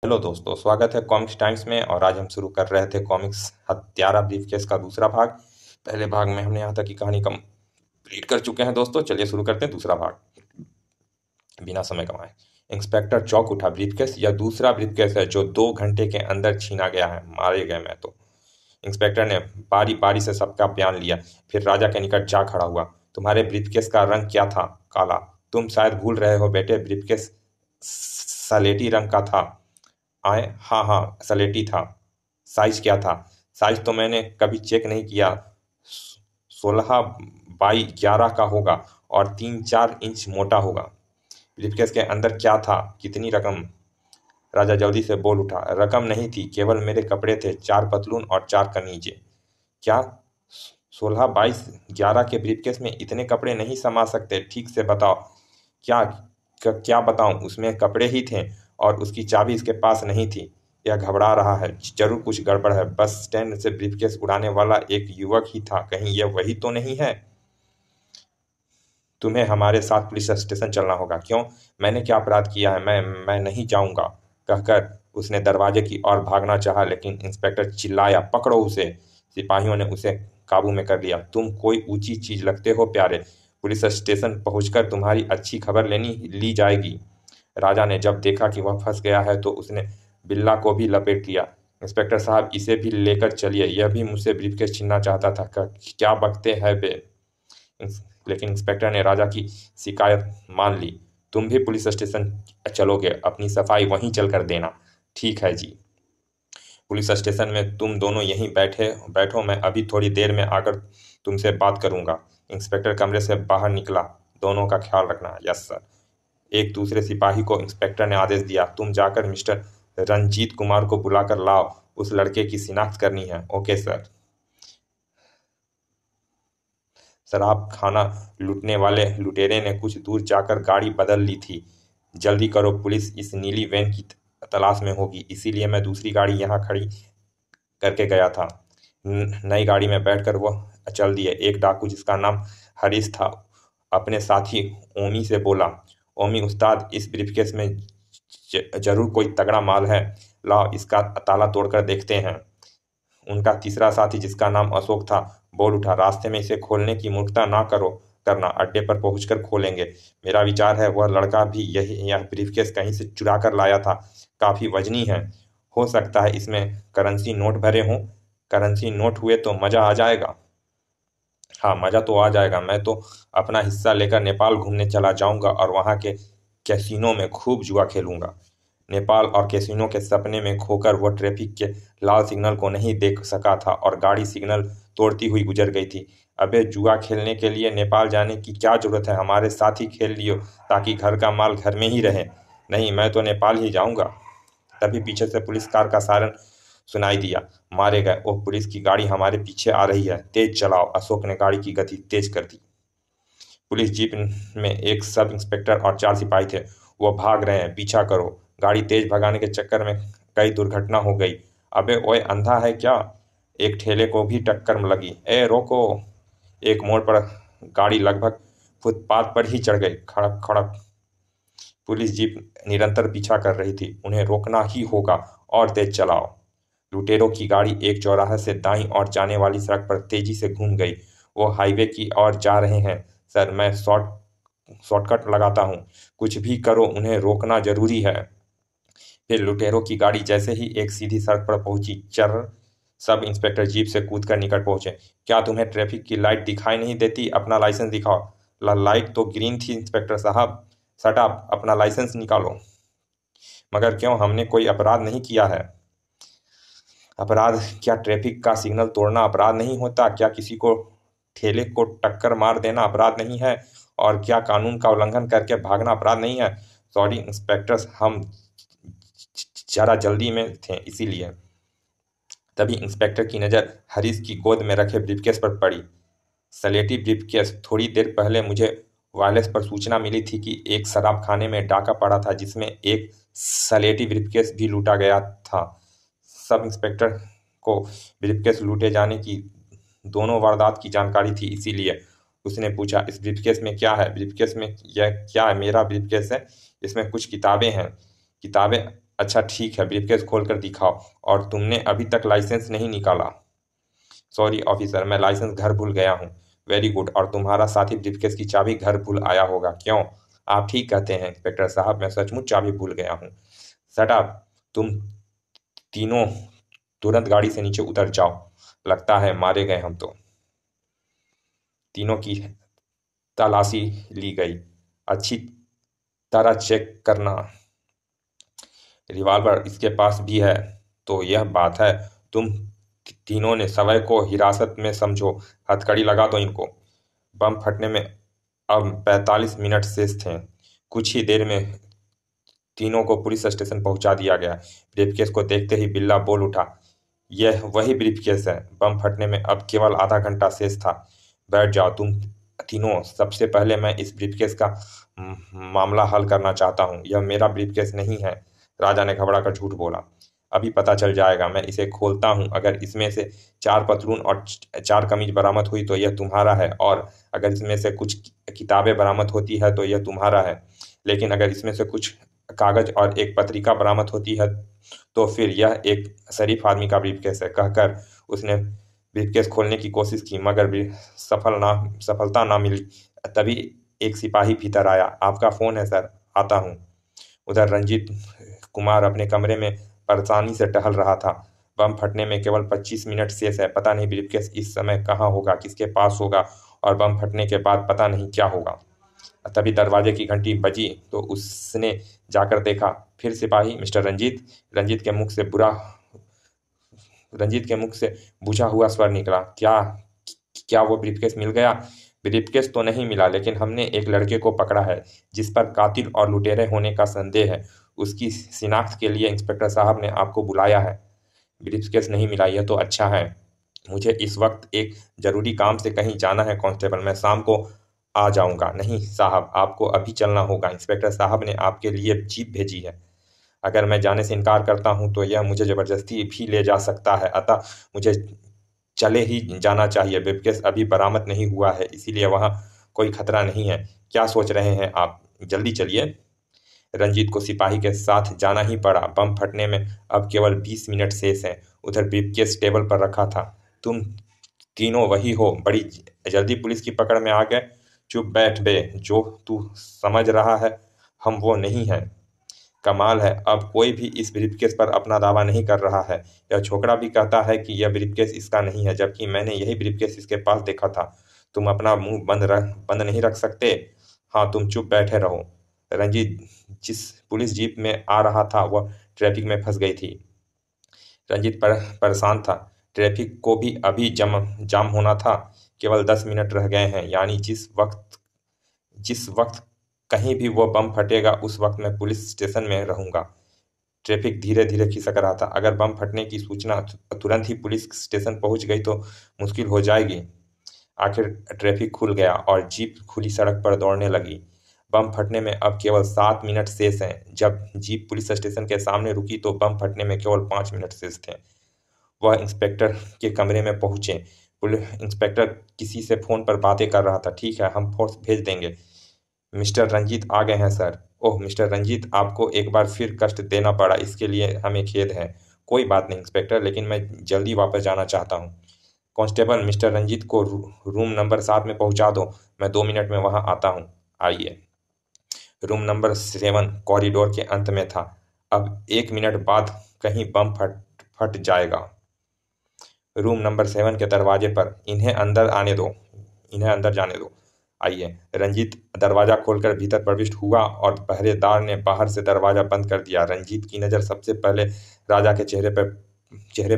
Hello दोस्तों, स्वागत है कॉमिक्स टाइम्स में। और आज हम शुरू कर रहे थे कॉमिक्स हत्यारा ब्रीफकेस का दूसरा भाग। पहले भाग में हमने यहाँ तक की कहानी कंप्लीट कर चुके हैं दोस्तों। चलिए शुरू करते हैं दूसरा भाग बिना समय गंवाए। इंस्पेक्टर चौंक उठा। ब्रीफकेस यह दूसरा ब्रीफकेस है जो 2 घंटे के अंदर छीना गया है। मारे गए मैं तो। इंस्पेक्टर ने बारी बारी से सबका बयान लिया, फिर राजा के निकट जा खड़ा हुआ। तुम्हारे ब्रीफकेस का रंग क्या था? काला। तुम शायद भूल रहे हो बेटे, ब्रीफकेस सलेटी रंग का था। आए हाँ हाँ, सलेटी था। साइज क्या था? साइज तो मैंने कभी चेक नहीं किया। 16 बाई 11 का होगा और 3-4 इंच मोटा होगा। ब्रीफकेस के अंदर क्या था? कितनी रकम? राजा जल्दी से बोल उठा। रकम नहीं थी, केवल मेरे कपड़े थे, 4 पतलून और 4 कमीजें। क्या? 16 बाई 11 के ब्रीफकेस में इतने कपड़े नहीं समा सकते? ठीक से बताओ। क्या? क्या बताऊं? उसमें कपड़े ही थे और उसकी चाबी इसके पास नहीं थी। यह घबरा रहा है, जरूर कुछ गड़बड़ है। बस स्टैंड से ब्रीफकेस उड़ाने वाला एक युवक ही था, कहीं यह वही तो नहीं है? तुम्हें हमारे साथ पुलिस स्टेशन चलना होगा। क्यों? मैंने क्या अपराध किया है? मैं नहीं जाऊंगा, कहकर उसने दरवाजे की ओर भागना चाहा, लेकिन इंस्पेक्टर चिल्लाया, पकड़ो उसे। सिपाहियों ने उसे काबू में कर लिया। तुम कोई ऊंची चीज लगते हो प्यारे। पुलिस स्टेशन पहुंचकर तुम्हारी अच्छी खबर लेनी ली जाएगी। राजा ने जब देखा कि वह फंस गया है तो उसने बिल्ला को भी लपेट लिया। इंस्पेक्टर साहब, इसे भी लेकर चलिए, यह भी मुझसे ब्रीफकेस छीनना चाहता था। क्या बकते हैं बे? लेकिन इंस्पेक्टर ने राजा की शिकायत मान ली। तुम भी पुलिस स्टेशन चलोगे? अपनी सफाई वहीं चलकर देना। ठीक है जी। पुलिस स्टेशन में तुम दोनों यहीं बैठो, मैं अभी थोड़ी देर में आकर तुमसे बात करूंगा। इंस्पेक्टर कमरे से बाहर निकला। दोनों का ख्याल रखना। Yes sir. एक दूसरे सिपाही को इंस्पेक्टर ने आदेश दिया, तुम जाकर मिस्टर रंजीत कुमार को बुलाकर लाओ, उस लड़के की शिनाख्त करनी है। Okay sir. शराब खाना लूटने वाले लुटेरे ने कुछ दूर जाकर गाड़ी बदल ली थी। जल्दी करो, पुलिस इस नीली वैन की तलाश में होगी, इसीलिए मैं दूसरी गाड़ी यहाँ खड़ी करके गया था। नई गाड़ी में बैठकर वह चल दिए। एक डाकू जिसका नाम हरीश था अपने साथी ओमी से बोला, ओमी उस्ताद, इस ब्रीफकेस में जरूर कोई तगड़ा माल है, लाओ इसका ताला तोड़कर देखते हैं। उनका तीसरा साथी जिसका नाम अशोक था बोल उठा, रास्ते में इसे खोलने की मूर्खता ना करना, अड्डे पर पहुंचकर खोलेंगे। मेरा विचार है वह लड़का भी यह ब्रीफकेस कहीं से चुरा कर लाया था। काफी वजनी है, हो सकता है इसमें करेंसी नोट भरे हों। करेंसी नोट हुए तो मजा आ जाएगा। हाँ, मजा तो आ जाएगा। मैं तो अपना हिस्सा लेकर नेपाल घूमने चला जाऊंगा और वहां के कैसीनो में खूब जुआ खेलूंगा। नेपाल और कैसीनो के सपने में खोकर वह ट्रैफिक के लाल सिग्नल को नहीं देख सका था और गाड़ी सिग्नल तोड़ती हुई गुजर गई थी। अबे, जुआ खेलने के लिए नेपाल जाने की क्या जरूरत है? हमारे साथ ही खेल लियो, ताकि घर का माल घर में ही रहे। नहीं, मैं तो नेपाल ही जाऊंगा। तभी पीछे से पुलिस कार का सायरन सुनाई दिया। मारे गए। ओह, पुलिस की गाड़ी हमारे पीछे आ रही है, तेज चलाओ। अशोक ने गाड़ी की गति तेज कर दी। पुलिस जीप में एक सब इंस्पेक्टर और 4 सिपाही थे। वो भाग रहे हैं, पीछा करो। गाड़ी तेज भगाने के चक्कर में कई दुर्घटना हो गई। अबे ओए, अंधा है क्या? एक ठेले को भी टक्कर लगी। ए रोको! एक मोड़ पर गाड़ी लगभग फुटपाथ पर ही चढ़ गई। खड़क खड़क। पुलिस जीप निरंतर पीछा कर रही थी। उन्हें रोकना ही होगा, और तेज चलाओ। लुटेरों की गाड़ी एक चौराहे से दाईं ओर जाने वाली सड़क पर तेजी से घूम गई। वो हाईवे की ओर जा रहे हैं सर, मैं शॉर्टकट लगाता हूँ। कुछ भी करो, उन्हें रोकना जरूरी है। फिर लुटेरों की गाड़ी जैसे ही एक सीधी सड़क पर पहुंची, चर सब इंस्पेक्टर जीप से कूदकर निकट पहुंचे। क्या तुम्हें ट्रैफिक की लाइट दिखाई नहीं देती? अपना लाइसेंस दिखाओ। लाइट तो ग्रीन थी इंस्पेक्टर साहब। शट अप, अपना लाइसेंस निकालो। मगर क्यों? हमने कोई अपराध नहीं किया है। अपराध क्या? ट्रैफिक का सिग्नल तोड़ना अपराध नहीं होता क्या? किसी को ठेले को टक्कर मार देना अपराध नहीं है? और क्या कानून का उल्लंघन करके भागना अपराध नहीं है? सॉरी इंस्पेक्टर्स, हम जरा जल्दी में थे इसीलिए। तभी इंस्पेक्टर की नज़र हरीश की गोद में रखे ब्रीफकेस पर पड़ी। सलेटी ब्रीफकेस। थोड़ी देर पहले मुझे वायरलेस पर सूचना मिली थी कि एक शराब खाने में डाका पड़ा था जिसमें एक सलेटी ब्रीफकेस भी लूटा गया था। सब इंस्पेक्टर को ब्रीफकेस लूटे जाने की दोनों वारदात की जानकारी थी, इसीलिए उसने पूछा, इस ब्रीफकेस में क्या है? ब्रीफकेस में यह क्या है? मेरा ब्रीफकेस है, इसमें कुछ किताबें हैं। किताबें? अच्छा ठीक है, ब्रीफकेस खोल कर दिखाओ। और तुमने अभी तक लाइसेंस नहीं निकाला? सॉरी ऑफिसर, मैं लाइसेंस घर भूल गया हूँ। वेरी गुड, और तुम्हारा साथी ब्रीफकेस की चाबी घर भूल आया होगा, क्यों? आप ठीक कहते हैं इंस्पेक्टर साहब, मैं सचमुच चाबी भूल गया हूँ। Shut up! तुम तीनों तुरंत गाड़ी से नीचे उतर जाओ। लगता है मारे गए हम तो। तीनों की तलाशी ली गई। अच्छी तरह चेक करना, रिवॉल्वर इसके पास भी है। तो यह बात है, तुम तीनों ने सवै को हिरासत में समझो। हथकड़ी लगा दो इनको। बम फटने में अब 45 मिनट शेष थे। कुछ ही देर में तीनों को पुलिस स्टेशन पहुंचा दिया गया। ब्रीफकेस को देखते ही बिल्ला बोल उठा, यह वही ब्रीफकेस है। बम फटने में अब केवल आधा घंटा शेष था। बैठ जाओ तुम तीनों। सबसे पहले मैं इस ब्रीफकेस का मामला हल करना चाहता हूँ। यह मेरा ब्रीफकेस नहीं है, राजा ने घबरा कर झूठ बोला। अभी पता चल जाएगा। मैं इसे खोलता हूँ। अगर इसमें से 4 पतलून और 4 कमीज बरामद हुई तो यह तुम्हारा है, और अगर इसमें से कुछ किताबें बरामद होती है तो यह तुम्हारा है। लेकिन अगर इसमें से कुछ कागज और एक पत्रिका बरामद होती है तो फिर यह एक शरीफ आदमी का ब्रीफकेस है। कहकर उसने ब्रीफकेस खोलने की कोशिश की, मगर भी सफलता ना मिली। तभी एक सिपाही भीतर आया। आपका फोन है सर, आता हूँ। उधर रंजीत कुमार अपने कमरे में परेशानी से टहल रहा था। बम फटने में केवल 25 मिनट शेष है। पता नहीं ब्रीफकेस इस समय कहाँ होगा, किसके पास होगा, और बम फटने के बाद पता नहीं क्या होगा। तभी दरवाजे की घंटी बजी तो उसने जाकर देखा। फिर सिपाही, मिस्टर रंजीत। रंजीत के मुख से बुझा हुआ स्वर निकला। क्या क्या वो ब्रीफकेस मिल गया? ब्रीफकेस तो नहीं मिला, लेकिन हमने एक लड़के को पकड़ा है जिस पर कातिल और लुटेरे होने का संदेह है। उसकी शिनाख्त के लिए इंस्पेक्टर साहब ने आपको बुलाया है। ब्रीफकेस नहीं मिला, यह तो अच्छा है। मुझे इस वक्त एक जरूरी काम से कहीं जाना है कांस्टेबल, मैं शाम को आ जाऊंगा। नहीं साहब, आपको अभी चलना होगा। इंस्पेक्टर साहब ने आपके लिए जीप भेजी है। अगर मैं जाने से इनकार करता हूं तो यह मुझे जबरदस्ती भी ले जा सकता है, अतः मुझे चले ही जाना चाहिए। ब्रीफकेस अभी बरामद नहीं हुआ है, इसीलिए वहां कोई खतरा नहीं है। क्या सोच रहे हैं आप? जल्दी चलिए। रंजीत को सिपाही के साथ जाना ही पड़ा। बम फटने में अब केवल 20 मिनट शेष हैं। उधर ब्रीफकेस टेबल पर रखा था। तुम तीनों वही हो? बड़ी जल्दी पुलिस की पकड़ में आ गए। चुप बैठ बे। जो तू समझ रहा है हम वो नहीं है। कमाल है, अब कोई भी इस ब्रीफकेस पर अपना दावा नहीं कर रहा है। यह छोकरा भी कहता है कि यह ब्रीफकेस इसका नहीं है, जबकि मैंने यही ब्रीफकेस इसके पास देखा था। तुम अपना मुंह बंद नहीं रख सकते? हाँ, तुम चुप बैठे रहो। रंजीत जिस पुलिस जीप में आ रहा था वह ट्रैफिक में फंस गई थी। रंजीत परेशान था। ट्रैफिक को भी अभी जाम होना था। केवल 10 मिनट रह गए हैं, यानी जिस वक्त कहीं भी वो बम फटेगा उस वक्त मैं पुलिस स्टेशन में रहूंगा। ट्रैफिक धीरे धीरे खिसक रहा था। अगर बम फटने की सूचना तुरंत ही पुलिस स्टेशन पहुंच गई तो मुश्किल हो जाएगी। आखिर ट्रैफिक खुल गया और जीप खुली सड़क पर दौड़ने लगी। बम फटने में अब केवल 7 मिनट शेष हैं। जब जीप पुलिस स्टेशन के सामने रुकी तो बम फटने में केवल 5 मिनट शेष थे। वह इंस्पेक्टर के कमरे में पहुंचे। पुलिस इंस्पेक्टर किसी से फोन पर बातें कर रहा था। ठीक है, हम फोर्स भेज देंगे। मिस्टर रंजीत आ गए हैं सर। ओह मिस्टर रंजीत, आपको एक बार फिर कष्ट देना पड़ा, इसके लिए हमें खेद है। कोई बात नहीं इंस्पेक्टर, लेकिन मैं जल्दी वापस जाना चाहता हूँ। कांस्टेबल, मिस्टर रंजीत को रूम नंबर 7 में पहुंचा दो। मैं 2 मिनट में वहां आता हूँ। आइए। रूम नंबर 7 कॉरिडोर के अंत में था। अब 1 मिनट बाद कहीं बम फट जाएगा। रूम नंबर 7 के दरवाजे पर, इन्हें अंदर आने दो, इन्हें अंदर जाने दो। आइए। रंजीत दरवाजा खोलकर भीतर प्रविष्ट हुआ और पहरेदार ने बाहर से दरवाजा बंद कर दिया। रंजीत की नज़र सबसे पहले राजा के चेहरे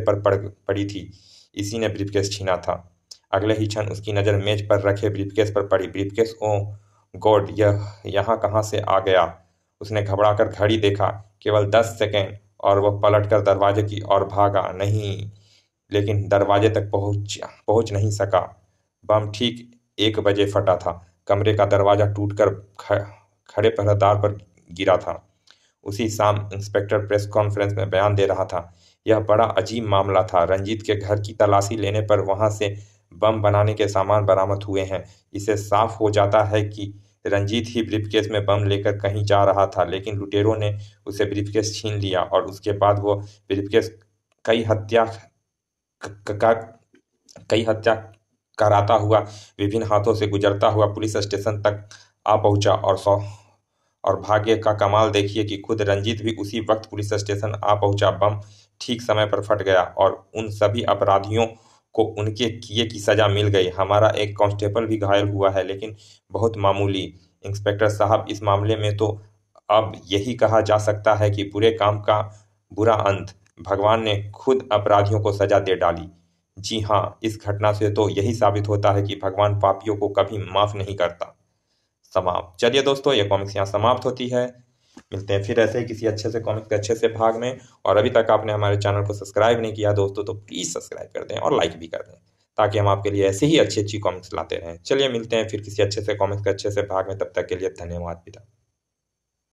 पर पड़ी थी। इसी ने ब्रीफकेस छीना था। अगले ही क्षण उसकी नज़र मेज पर रखे ब्रीफकेस पर पड़ी। ब्रीफकेस, ओ गॉड, यह यहाँ कहाँ से आ गया? उसने घबराकर घड़ी देखा। केवल 10 सेकेंड और वह पलटकर दरवाजे की ओर भागा। नहीं, लेकिन दरवाजे तक पहुंच नहीं सका। बम ठीक 1 बजे फटा था। कमरे का दरवाजा टूटकर खड़े पहरेदार पर गिरा था। उसी शाम इंस्पेक्टर प्रेस कॉन्फ्रेंस में बयान दे रहा था। यह बड़ा अजीब मामला था। रंजीत के घर की तलाशी लेने पर वहां से बम बनाने के सामान बरामद हुए हैं। इससे साफ हो जाता है कि रंजीत ही ब्रीफकेस में बम लेकर कहीं जा रहा था, लेकिन लुटेरों ने उसे ब्रीफकेस छीन लिया और उसके बाद वो ब्रीफकेस कई हत्या क- क- कई हत्या कराता हुआ विभिन्न हाथों से गुजरता हुआ पुलिस स्टेशन तक आ पहुंचा। और भाग्य का कमाल देखिए कि खुद रंजीत भी उसी वक्त पुलिस स्टेशन आ पहुंचा। बम ठीक समय पर फट गया और उन सभी अपराधियों को उनके किए की सजा मिल गई। हमारा एक कांस्टेबल भी घायल हुआ है, लेकिन बहुत मामूली। इंस्पेक्टर साहब, इस मामले में तो अब यही कहा जा सकता है कि बुरे काम का बुरा अंत, भगवान ने खुद अपराधियों को सजा दे डाली। जी हाँ, इस घटना से तो यही साबित होता है कि भगवान पापियों को कभी माफ नहीं करता। समाप्त। चलिए दोस्तों, ये कॉमिक्स यहाँ समाप्त होती है। मिलते हैं फिर ऐसे ही किसी अच्छे से कॉमिक्स के अच्छे से भाग में। और अभी तक आपने हमारे चैनल को सब्सक्राइब नहीं किया दोस्तों, तो प्लीज़ सब्सक्राइब कर दें और लाइक भी कर दें, ताकि हम आपके लिए ऐसे ही अच्छी अच्छी कॉमिक्स लाते रहें। चलिए मिलते हैं फिर किसी अच्छे से कॉमिक्स के अच्छे से भाग में। तब तक के लिए धन्यवाद। पिता।